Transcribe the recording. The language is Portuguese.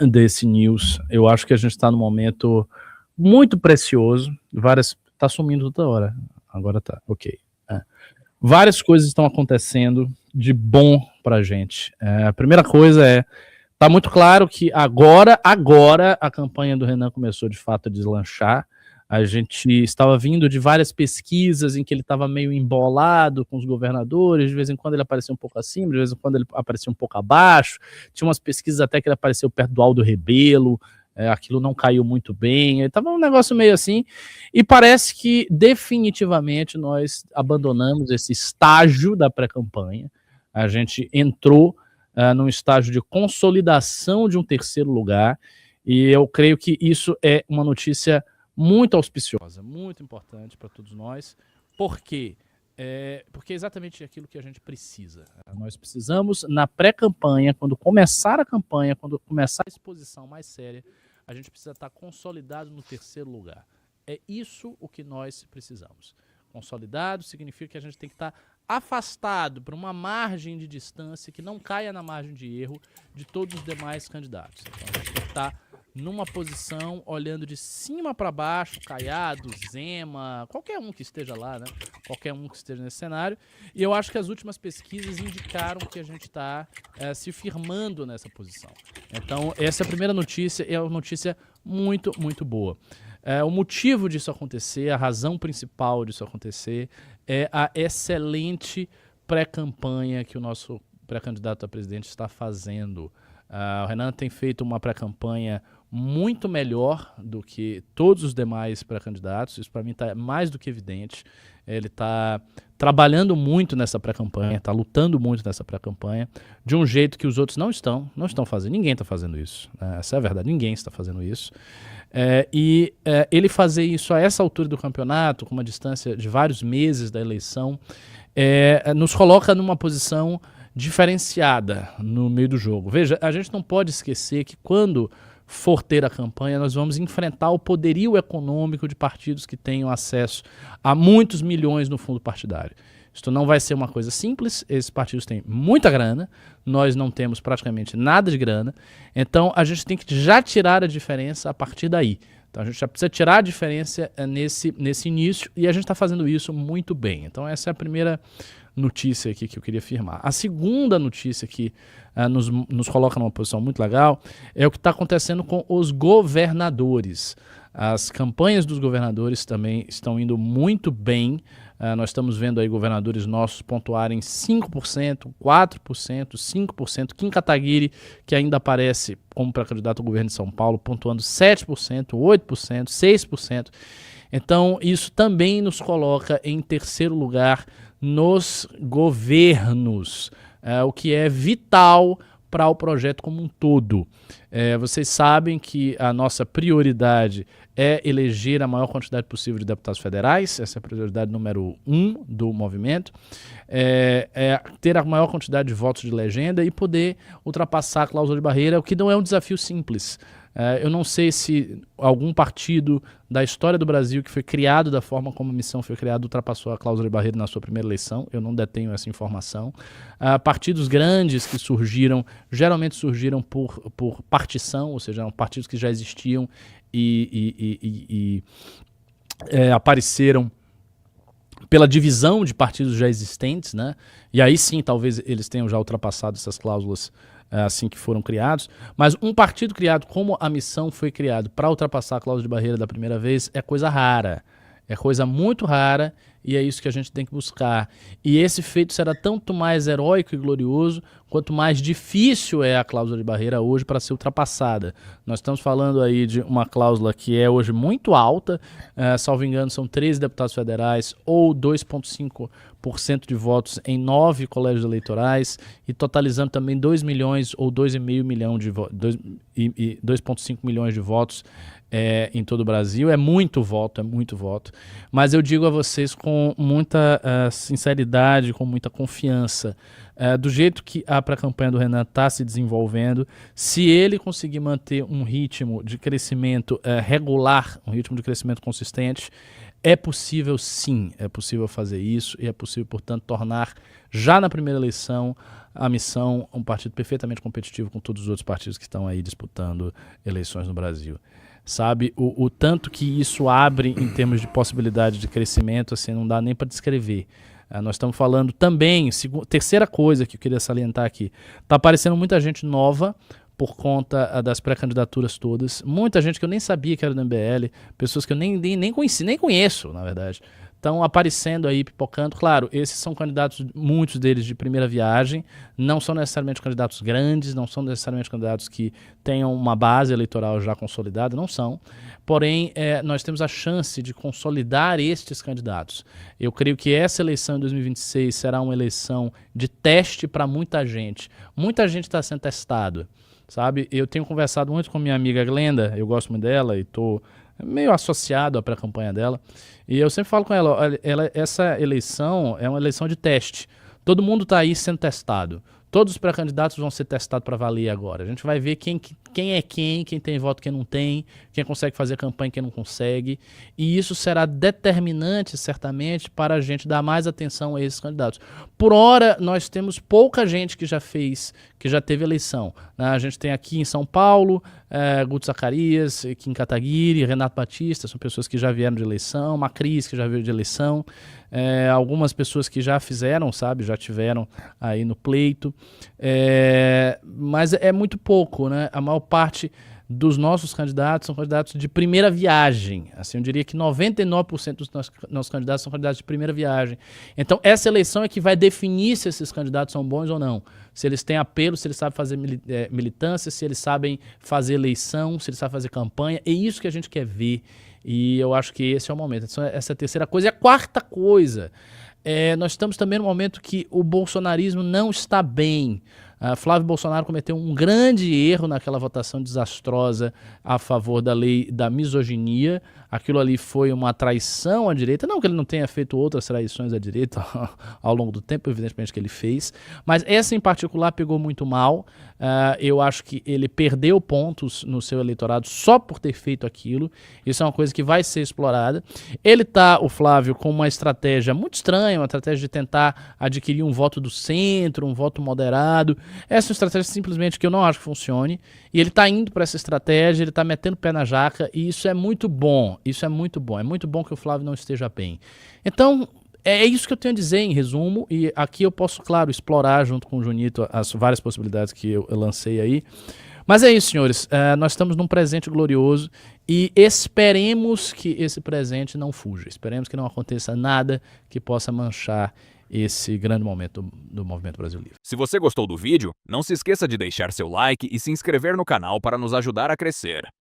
desse news. Eu acho que a gente está num momento muito precioso. Várias. Tá sumindo toda hora. Agora tá, ok. É. Várias coisas estão acontecendo de bom pra gente. A primeira coisa é. Tá muito claro que agora a campanha do Renan começou de fato a deslanchar. A gente estava vindo de várias pesquisas em que ele estava meio embolado com os governadores, de vez em quando ele aparecia um pouco acima, de vez em quando ele aparecia um pouco abaixo. Tinha umas pesquisas até que ele apareceu perto do Aldo Rebelo, aquilo não caiu muito bem, estava um negócio meio assim, e parece que definitivamente nós abandonamos esse estágio da pré-campanha. A gente entrou num estágio de consolidação de um terceiro lugar, e eu creio que isso é uma notícia muito auspiciosa, muito importante para todos nós. Por quê? Porque é exatamente aquilo que a gente precisa. Nós precisamos, na pré-campanha, quando começar a campanha, quando começar a exposição mais séria, a gente precisa estar consolidado no terceiro lugar. É isso o que nós precisamos. Consolidado significa que a gente tem que estar afastado por uma margem de distância que não caia na margem de erro de todos os demais candidatos. Então a gente tem que estar numa posição olhando de cima para baixo, Caiado, Zema, qualquer um que esteja lá, né? Qualquer um que esteja nesse cenário. E eu acho que as últimas pesquisas indicaram que a gente está se firmando nessa posição. Então essa é a primeira notícia, é uma notícia muito, muito boa. O motivo disso acontecer, a razão principal disso acontecer é a excelente pré-campanha que o nosso pré-candidato a presidente está fazendo. O Renan tem feito uma pré-campanha muito melhor do que todos os demais pré-candidatos. Isso para mim está mais do que evidente. Ele está trabalhando muito nessa pré-campanha, está lutando muito nessa pré-campanha, de um jeito que os outros não estão fazendo. Ninguém está fazendo isso. Essa é a verdade, ninguém está fazendo isso. Ele fazer isso a essa altura do campeonato, com uma distância de vários meses da eleição, nos coloca numa posição diferenciada no meio do jogo. Veja, a gente não pode esquecer que quando for ter a campanha, nós vamos enfrentar o poderio econômico de partidos que tenham acesso a muitos milhões no fundo partidário. Isto não vai ser uma coisa simples, esses partidos têm muita grana, nós não temos praticamente nada de grana, então a gente tem que já tirar a diferença a partir daí. Então a gente já precisa tirar a diferença nesse início, e a gente está fazendo isso muito bem. Então essa é a primeira notícia aqui que eu queria afirmar. A segunda notícia que nos coloca numa posição muito legal é o que está acontecendo com os governadores. As campanhas dos governadores também estão indo muito bem. Nós estamos vendo aí governadores nossos pontuarem 5%, 4%, 5%. Kim Kataguiri, que ainda aparece como pré-candidato ao governo de São Paulo, pontuando 7%, 8%, 6%. Então, isso também nos coloca em terceiro lugar nos governos, o que é vital para o projeto como um todo. Vocês sabem que a nossa prioridade é eleger a maior quantidade possível de deputados federais, essa é a prioridade número 1 do movimento, ter a maior quantidade de votos de legenda e poder ultrapassar a cláusula de barreira, o que não é um desafio simples. Eu não sei se algum partido da história do Brasil que foi criado da forma como a missão foi criada ultrapassou a cláusula de barreira na sua primeira eleição. Eu não detenho essa informação. Partidos grandes que surgiram, geralmente surgiram por partição, ou seja, eram partidos que já existiam e apareceram pela divisão de partidos já existentes, né? E aí sim, talvez eles tenham já ultrapassado essas cláusulas assim que foram criados, mas um partido criado como a missão foi criado para ultrapassar a cláusula de barreira da primeira vez é coisa rara, é coisa muito rara, e é isso que a gente tem que buscar. E esse feito será tanto mais heróico e glorioso quanto mais difícil é a cláusula de barreira hoje para ser ultrapassada. Nós estamos falando aí de uma cláusula que é hoje muito alta, salvo engano são 13 deputados federais ou 2,5% de votos em 9 colégios eleitorais, e totalizando também 2 milhões ou 2,5 milhões de votos, 2,5 milhões de votos em todo o Brasil. É muito voto, mas eu digo a vocês com muita sinceridade, com muita confiança, do jeito que a pré-campanha do Renan está se desenvolvendo, se ele conseguir manter um ritmo de crescimento regular, um ritmo de crescimento consistente, é possível sim, é possível fazer isso, e é possível, portanto, tornar já na primeira eleição a missão, um partido perfeitamente competitivo com todos os outros partidos que estão aí disputando eleições no Brasil. Sabe, o tanto que isso abre em termos de possibilidade de crescimento, assim, não dá nem para descrever. Nós estamos falando também, terceira coisa que eu queria salientar aqui, está aparecendo muita gente nova por conta das pré-candidaturas todas, muita gente que eu nem sabia que era do MBL, pessoas que eu nem conheci, nem conheço, na verdade, estão aparecendo aí, pipocando. Claro, esses são candidatos, muitos deles de primeira viagem, não são necessariamente candidatos grandes, não são necessariamente candidatos que tenham uma base eleitoral já consolidada, não são. Porém, nós temos a chance de consolidar estes candidatos. Eu creio que essa eleição em 2026 será uma eleição de teste para muita gente. Muita gente está sendo testado, sabe? Eu tenho conversado muito com minha amiga Glenda, eu gosto muito dela e estou meio associado à pré-campanha dela, e eu sempre falo com ela, olha, essa eleição é uma eleição de teste. Todo mundo está aí sendo testado. Todos os pré-candidatos vão ser testados para valer agora. A gente vai ver quem é quem tem voto, quem não tem, quem consegue fazer campanha, quem não consegue. E isso será determinante, certamente, para a gente dar mais atenção a esses candidatos. Por hora, nós temos pouca gente que já teve eleição. A gente tem aqui em São Paulo, Guto Zacarias, Kim Kataguiri, Renato Batista, são pessoas que já vieram de eleição, Macris, que já veio de eleição, algumas pessoas que já fizeram, sabe, já tiveram aí no pleito, mas é muito pouco, né? A maior parte dos nossos candidatos são candidatos de primeira viagem. Assim, eu diria que 99% dos nossos candidatos são candidatos de primeira viagem. Então, essa eleição é que vai definir se esses candidatos são bons ou não. Se eles têm apelo, se eles sabem fazer militância, se eles sabem fazer eleição, se eles sabem fazer campanha. É isso que a gente quer ver. E eu acho que esse é o momento. Essa é a terceira coisa. E a quarta coisa, nós estamos também no momento que o bolsonarismo não está bem. Flávio Bolsonaro cometeu um grande erro naquela votação desastrosa a favor da lei da misoginia. Aquilo ali foi uma traição à direita. Não que ele não tenha feito outras traições à direita ao longo do tempo, evidentemente que ele fez. Mas essa em particular pegou muito mal. Eu acho que ele perdeu pontos no seu eleitorado só por ter feito aquilo. Isso é uma coisa que vai ser explorada. Ele tá, o Flávio, com uma estratégia muito estranha, uma estratégia de tentar adquirir um voto do centro, um voto moderado. Essa é uma estratégia simplesmente que eu não acho que funcione. E ele está indo para essa estratégia, ele está metendo o pé na jaca, e isso é muito bom. Isso é muito bom. É muito bom que o Flávio não esteja bem. Então, é isso que eu tenho a dizer em resumo, e aqui eu posso, claro, explorar junto com o Junito as várias possibilidades que eu lancei aí. Mas é isso, senhores. Nós estamos num presente glorioso e esperemos que esse presente não fuja. Esperemos que não aconteça nada que possa manchar esse grande momento do Movimento Brasil Livre. Se você gostou do vídeo, não se esqueça de deixar seu like e se inscrever no canal para nos ajudar a crescer.